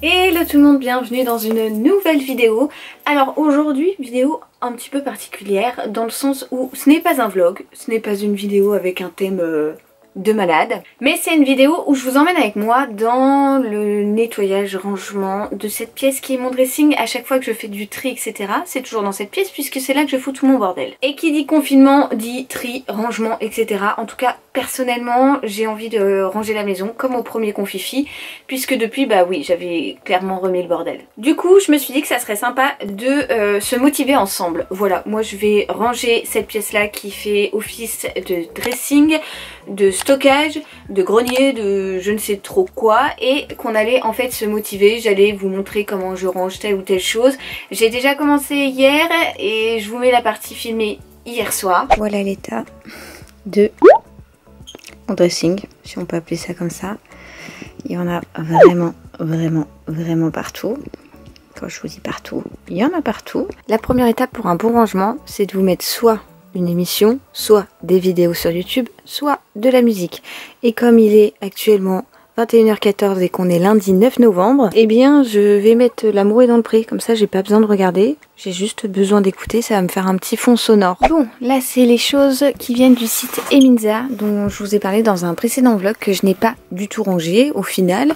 Hello tout le monde, bienvenue dans une nouvelle vidéo. Alors aujourd'hui, vidéo un petit peu particulière dans le sens où ce n'est pas un vlog, ce n'est pas une vidéo avec un thème de malade, mais c'est une vidéo où je vous emmène avec moi dans le nettoyage, rangement de cette pièce qui est mon dressing. À chaque fois que je fais du tri etc, c'est toujours dans cette pièce puisque c'est là que je fous tout mon bordel. Et qui dit confinement dit tri, rangement etc. En tout cas personnellement j'ai envie de ranger la maison comme au premier confifi, puisque depuis bah oui j'avais clairement remis le bordel. Du coup je me suis dit que ça serait sympa de se motiver ensemble. Voilà, moi je vais ranger cette pièce là qui fait office de dressing, de stockage, de grenier, de je ne sais trop quoi, et qu'on allait en fait se motiver. J'allais vous montrer comment je range telle ou telle chose. J'ai déjà commencé hier et je vous mets la partie filmée hier soir. Voilà l'état de mon dressing, si on peut appeler ça comme ça. Il y en a vraiment partout. Quand je vous dis partout, il y en a partout. La première étape pour un bon rangement, c'est de vous mettre soit une émission, soit des vidéos sur YouTube, soit de la musique. Et comme il est actuellement 21h14 et qu'on est lundi 9 novembre, eh bien je vais mettre L'amour est dans le pré, comme ça j'ai pas besoin de regarder, j'ai juste besoin d'écouter, ça va me faire un petit fond sonore. Bon, là c'est les choses qui viennent du site Eminza, dont je vous ai parlé dans un précédent vlog, que je n'ai pas du tout rangé au final,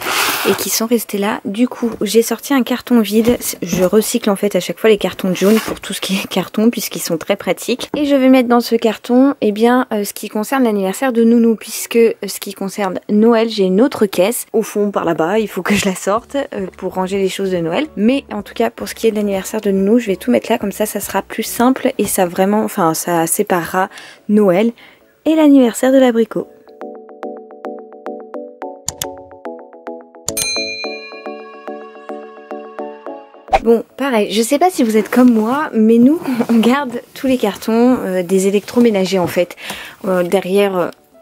et qui sont restés là. Du coup, j'ai sorti un carton vide, je recycle en fait à chaque fois les cartons jaunes pour tout ce qui est carton, puisqu'ils sont très pratiques. Et je vais mettre dans ce carton, eh bien, ce qui concerne l'anniversaire de Nounou, puisque ce qui concerne Noël, j'ai une autre caisse au fond par là-bas, il faut que je la sorte pour ranger les choses de Noël. Mais en tout cas, pour ce qui est de l'anniversaire de Nounou, je vais tout mettre là, comme ça sera plus simple et ça vraiment, enfin ça séparera Noël et l'anniversaire de l'abricot. Bon, pareil, je sais pas si vous êtes comme moi, mais nous, on garde tous les cartons des électroménagers en fait.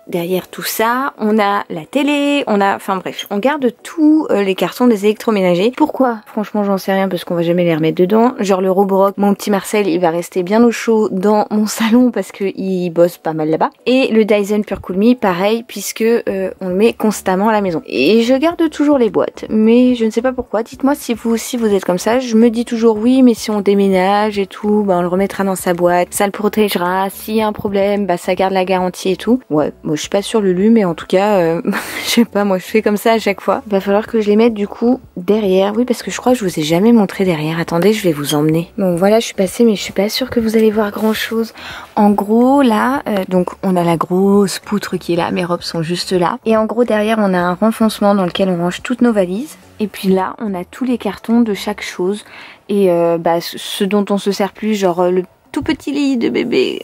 Derrière tout ça, on a la télé, on a... Enfin bref, on garde tous les cartons des électroménagers. Pourquoi? Franchement, j'en sais rien parce qu'on va jamais les remettre dedans. Genre le Roborock, mon petit Marcel, il va rester bien au chaud dans mon salon parce qu'il bosse pas mal là-bas. Et le Dyson Pure Cool Me, pareil, puisque on le met constamment à la maison. Et je garde toujours les boîtes, mais je ne sais pas pourquoi. Dites-moi si vous aussi vous êtes comme ça. Je me dis toujours oui, mais si on déménage et tout, bah on le remettra dans sa boîte, ça le protégera. S'il y a un problème, bah ça garde la garantie et tout. Ouais, moi je suis pas sûre Lulu, mais en tout cas je sais pas, moi je fais comme ça à chaque fois. Il va falloir que je les mette du coup derrière. Oui, parce que je crois que je vous ai jamais montré derrière. Attendez, je vais vous emmener. Bon voilà, je suis passée, mais je suis pas sûre que vous allez voir grand chose. En gros là, donc on a la grosse poutre qui est là, mes robes sont juste là. Et en gros derrière on a un renfoncement dans lequel on range toutes nos valises. Et puis là on a tous les cartons de chaque chose. Et bah ce dont on se sert plus, genre le tout petit lit de bébé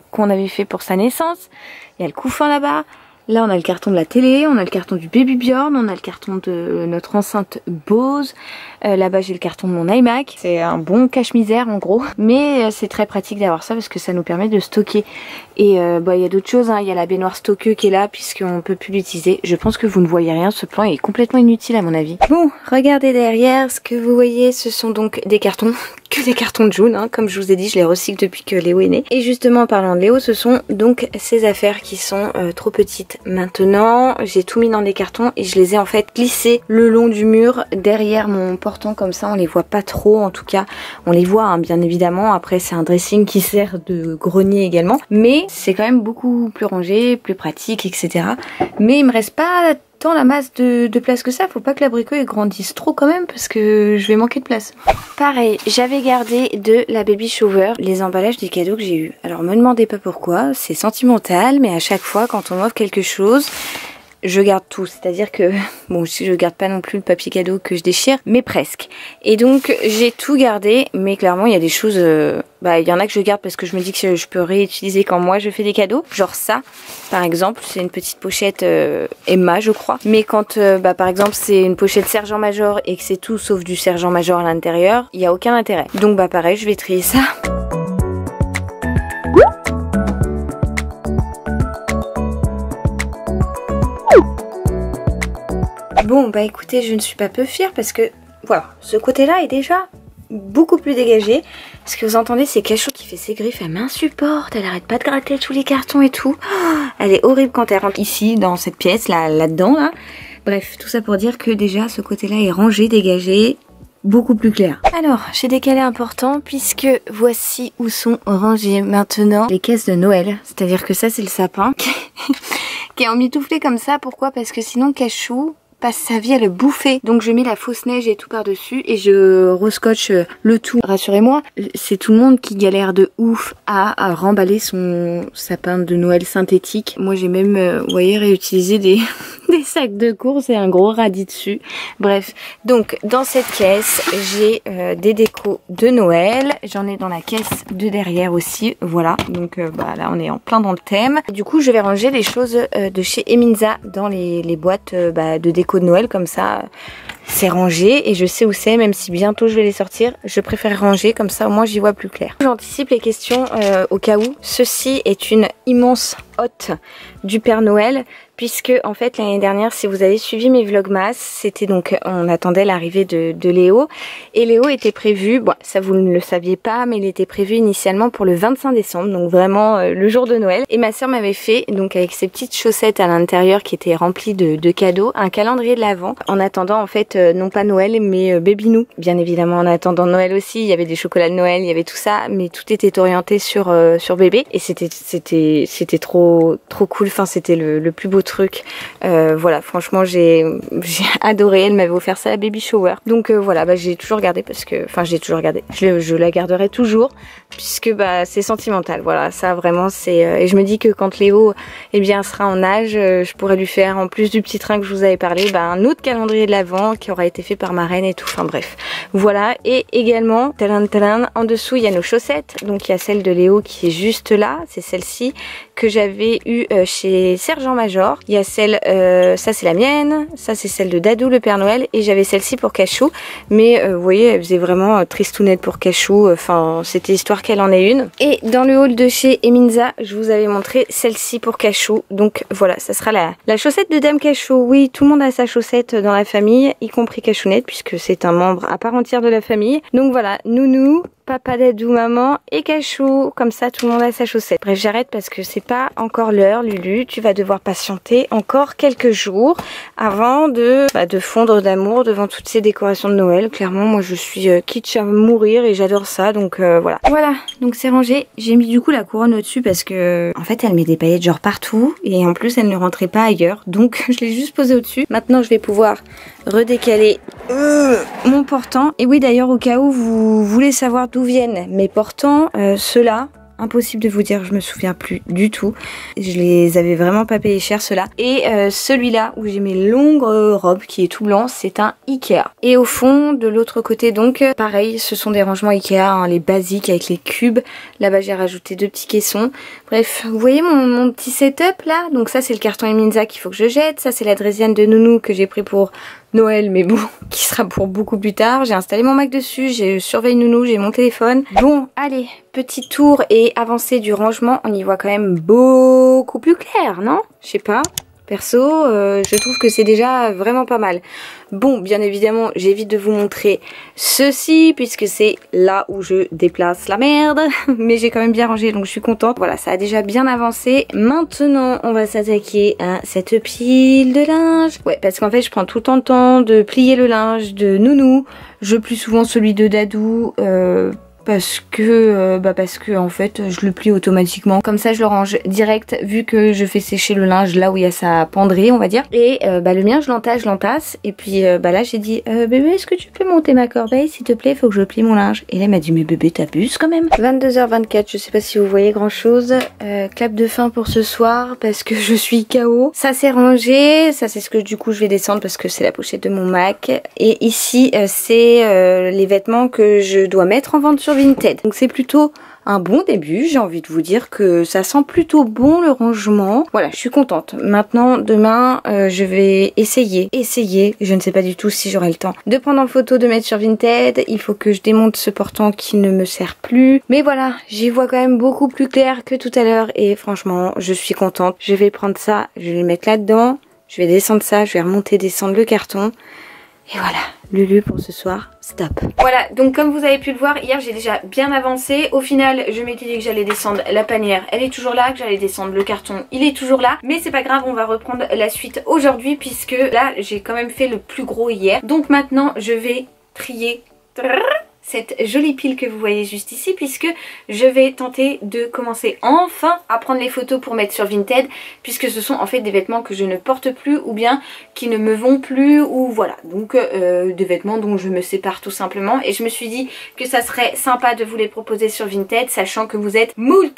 qu'on avait fait pour sa naissance. Il y a le couffin là-bas. Là, on a le carton de la télé, on a le carton du Baby Bjorn, on a le carton de notre enceinte Bose. Là-bas, j'ai le carton de mon iMac. C'est un bon cache-misère en gros. Mais c'est très pratique d'avoir ça parce que ça nous permet de stocker. Et bah, il y a d'autres choses, hein. Il y a la baignoire stockeuse qui est là puisqu'on ne peut plus l'utiliser. Je pense que vous ne voyez rien. Ce plan est complètement inutile à mon avis. Bon, regardez derrière. Ce que vous voyez, ce sont donc des cartons. Que des cartons de jaune, hein. Comme je vous ai dit, je les recycle depuis que Léo est né. Et justement, en parlant de Léo, ce sont donc ces affaires qui sont trop petites. Maintenant, j'ai tout mis dans des cartons et je les ai en fait glissés le long du mur derrière mon portant, comme ça on les voit pas trop. En tout cas, on les voit hein, bien évidemment. Après, c'est un dressing qui sert de grenier également, mais c'est quand même beaucoup plus rangé, plus pratique, etc. Mais il me reste pas tant la masse de place que ça. Faut pas que l'abricot grandisse trop quand même parce que je vais manquer de place. Pareil, j'avais gardé de la baby shower les emballages des cadeaux que j'ai eu. Alors me demandez pas pourquoi, c'est sentimental, mais à chaque fois quand on m'offre quelque chose, je garde tout. C'est-à-dire que, bon, je garde pas non plus le papier cadeau que je déchire, mais presque. Et donc j'ai tout gardé, mais clairement il y a des choses... bah il y en a que je garde parce que je me dis que je peux réutiliser quand moi je fais des cadeaux. Genre ça, par exemple, c'est une petite pochette Emma je crois. Mais quand bah par exemple c'est une pochette Sergent-Major et que c'est tout sauf du Sergent-Major à l'intérieur, il n'y a aucun intérêt. Donc bah pareil, je vais trier ça. Bon bah écoutez, je ne suis pas peu fière parce que voilà, ce côté-là est déjà beaucoup plus dégagé. Ce que vous entendez, c'est Cachot qui fait ses griffes, elle m'insupporte, elle arrête pas de gratter tous les cartons et tout. Elle est horrible quand elle rentre ici dans cette pièce là-dedans là. Bref, tout ça pour dire que déjà ce côté-là est rangé, dégagé, beaucoup plus clair. Alors, j'ai décalé important puisque voici où sont rangées maintenant les caisses de Noël. C'est-à-dire que ça c'est le sapin qui est emmitouflé comme ça. Pourquoi? Parce que sinon Cachou passe sa vie à le bouffer. Donc je mets la fausse neige et tout par-dessus et je rescotche le tout. Rassurez-moi, c'est tout le monde qui galère de ouf à remballer son sapin de Noël synthétique. Moi j'ai même, vous voyez, réutilisé des sacs de course et un gros radis dessus. Bref, donc dans cette caisse, j'ai des décos de Noël. J'en ai dans la caisse de derrière aussi. Voilà, donc là on est en plein dans le thème. Du coup je vais ranger les choses de chez Eminza dans les boîtes de déco de Noël, comme ça c'est rangé et je sais où c'est, même si bientôt je vais les sortir, je préfère ranger comme ça au moins j'y vois plus clair. J'anticipe les questions au cas où. Ceci est une immense hotte du Père Noël, puisque en fait l'année dernière, si vous avez suivi mes vlogmas, c'était donc, on attendait l'arrivée de Léo, et Léo était prévu, bon ça vous ne le saviez pas, mais il était prévu initialement pour le 25 décembre, donc vraiment le jour de Noël, et ma soeur m'avait fait, donc avec ses petites chaussettes à l'intérieur qui étaient remplies de cadeaux, un calendrier de l'Avent, en attendant en fait non pas Noël mais Baby Nou. Bien évidemment en attendant Noël aussi, il y avait des chocolats de Noël, il y avait tout ça, mais tout était orienté sur bébé, et c'était trop cool, enfin c'était le plus beau truc. Voilà, franchement j'ai adoré, elle m'avait offert ça à Baby Shower. Donc voilà, j'ai toujours gardé parce que, enfin j'ai toujours gardé, je la garderai toujours puisque c'est sentimental. Voilà, ça vraiment c'est, et je me dis que quand Léo sera en âge, je pourrais lui faire, en plus du petit train que je vous avais parlé, un autre calendrier de l'Avent qui aura été fait par ma reine et tout, enfin bref. Voilà, et également, en dessous il y a nos chaussettes, donc il y a celle de Léo qui est juste là, c'est celle-ci que j'avais eu chez Sergent Major. Il y a celle, ça c'est la mienne, ça c'est celle de Dadou le Père Noël, et j'avais celle-ci pour Cachou, mais vous voyez elle faisait vraiment tristounette pour Cachou, enfin c'était histoire qu'elle en ait une. Et dans le haul de chez Eminza, je vous avais montré celle-ci pour Cachou, donc voilà, ça sera la chaussette de Dame Cachou. Oui, tout le monde a sa chaussette dans la famille, y compris Cachounette, puisque c'est un membre à part entière de la famille. Donc voilà, Nounou, papa, Dadou, maman et Cachou, comme ça tout le monde a sa chaussette. Bref, j'arrête parce que c'est pas encore l'heure, Lulu, tu vas devoir patienter encore quelques jours avant de fondre d'amour devant toutes ces décorations de Noël. Clairement, moi je suis kitsch à mourir et j'adore ça, donc voilà. Voilà, donc c'est rangé. J'ai mis du coup la couronne au-dessus parce que en fait elle met des paillettes genre partout et en plus elle ne rentrait pas ailleurs, donc je l'ai juste posée au-dessus. Maintenant je vais pouvoir redécaler mon portant. Et oui, d'ailleurs, au cas où vous voulez savoir d'où viennent mes portants, ceux-là, impossible de vous dire, je me souviens plus du tout. Je les avais vraiment pas payés cher, ceux-là. Et celui-là, où j'ai mes longues robes, qui est tout blanc, c'est un Ikea. Et au fond, de l'autre côté, donc, pareil, ce sont des rangements Ikea, hein, les basiques avec les cubes. Là-bas, j'ai rajouté 2 petits caissons. Bref, vous voyez mon petit setup, là? Donc ça, c'est le carton Eminza qu'il faut que je jette. Ça, c'est la Drésiane de Nounou que j'ai pris pour Noël, mais bon, qui sera pour beaucoup plus tard. J'ai installé mon Mac dessus, j'ai surveillé Nounou, j'ai mon téléphone. Bon, allez, petit tour et avancée du rangement, on y voit quand même beaucoup plus clair, non? Je sais pas. Perso, je trouve que c'est déjà vraiment pas mal. Bon, bien évidemment, j'évite de vous montrer ceci, puisque c'est là où je déplace la merde. Mais j'ai quand même bien rangé, donc je suis contente. Voilà, ça a déjà bien avancé. Maintenant, on va s'attaquer à cette pile de linge. Ouais, parce qu'en fait, je prends tout le temps de plier le linge de Nounou. Je plie souvent celui de Dadou, parce que en fait je le plie automatiquement, comme ça je le range direct vu que je fais sécher le linge là où il y a sa penderie, on va dire. Et le mien je l'entasse et puis là j'ai dit bébé, est-ce que tu peux monter ma corbeille s'il te plaît, faut que je plie mon linge. Et là il m'a dit mais bébé t'abuses quand même. 22h24, je sais pas si vous voyez grand chose. Clap de fin pour ce soir parce que je suis KO. Ça c'est rangé, ça c'est ce que du coup je vais descendre parce que c'est la pochette de mon Mac. Et ici c'est les vêtements que je dois mettre en vente sur Vinted. Donc c'est plutôt un bon début, j'ai envie de vous dire que ça sent plutôt bon le rangement. Voilà, je suis contente. Maintenant, demain, je vais essayer, je ne sais pas du tout si j'aurai le temps de prendre en photo, de mettre sur Vinted. Il faut que je démonte ce portant qui ne me sert plus. Mais voilà, j'y vois quand même beaucoup plus clair que tout à l'heure et franchement, je suis contente. Je vais prendre ça, je vais le mettre là-dedans, je vais descendre ça, je vais remonter, descendre le carton. Et voilà, Lulu pour ce soir, stop. Voilà, donc comme vous avez pu le voir, hier j'ai déjà bien avancé. Au final, je m'étais dit que j'allais descendre la panière, elle est toujours là, que j'allais descendre le carton, il est toujours là. Mais c'est pas grave, on va reprendre la suite aujourd'hui puisque là, j'ai quand même fait le plus gros hier. Donc maintenant, je vais trier cette jolie pile que vous voyez juste ici, puisque je vais tenter de commencer enfin à prendre les photos pour mettre sur Vinted, puisque ce sont en fait des vêtements que je ne porte plus ou bien qui ne me vont plus, ou voilà, donc des vêtements dont je me sépare tout simplement. Et je me suis dit que ça serait sympa de vous les proposer sur Vinted, sachant que vous êtes moult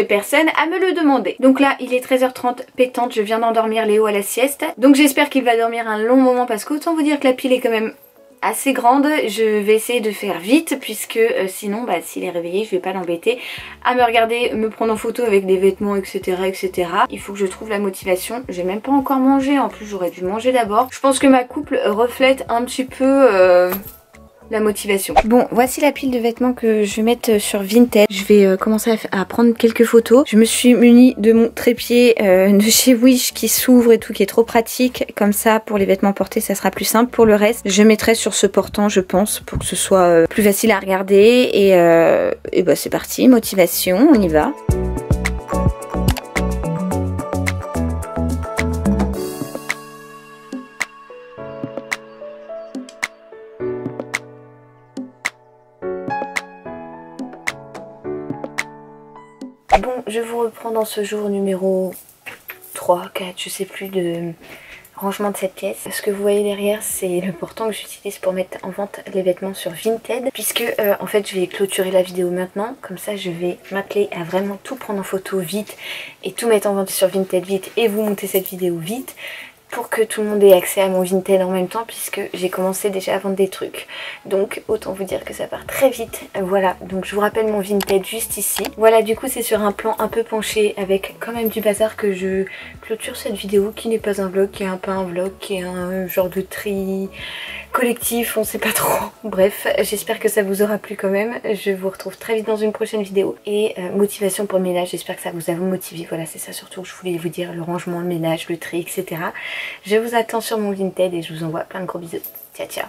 personnes à me le demander. Donc là il est 13h30 pétante, je viens d'endormir Léo à la sieste, donc j'espère qu'il va dormir un long moment, parce qu'autant vous dire que la pile est quand même assez grande. Je vais essayer de faire vite puisque sinon s'il est réveillé je vais pas l'embêter à me regarder me prendre en photo avec des vêtements etc. Il faut que je trouve la motivation. J'ai même pas encore mangé, en plus j'aurais dû manger d'abord. Je pense que ma couple reflète un petit peu la motivation. Bon, voici la pile de vêtements que je vais mettre sur Vinted. Je vais commencer à prendre quelques photos. Je me suis munie de mon trépied de chez Wish qui s'ouvre et tout, qui est trop pratique. Comme ça, pour les vêtements portés, ça sera plus simple. Pour le reste, je mettrai sur ce portant, je pense, pour que ce soit plus facile à regarder. Et bah c'est parti, motivation, on y va. Bon, je vous reprends dans ce jour numéro 3, 4, je sais plus, de rangement de cette pièce. Ce que vous voyez derrière, c'est le portant que j'utilise pour mettre en vente les vêtements sur Vinted. Puisque en fait je vais clôturer la vidéo maintenant, comme ça je vais m'atteler à vraiment tout prendre en photo vite et tout mettre en vente sur Vinted vite et vous monter cette vidéo vite, pour que tout le monde ait accès à mon Vinted en même temps, puisque j'ai commencé déjà à vendre des trucs. Donc autant vous dire que ça part très vite. Voilà, donc je vous rappelle mon Vinted juste ici. Voilà, du coup c'est sur un plan un peu penché avec quand même du bazar que je clôture cette vidéo, qui n'est pas un vlog, qui est un peu un vlog, qui est un genre de tri collectif, on sait pas trop. Bref, j'espère que ça vous aura plu quand même. Je vous retrouve très vite dans une prochaine vidéo. Et motivation pour le ménage, j'espère que ça vous a motivé. Voilà, c'est ça surtout que je voulais vous dire, le rangement, le ménage, le tri, etc. Je vous attends sur mon Vinted et je vous envoie plein de gros bisous. Ciao ciao.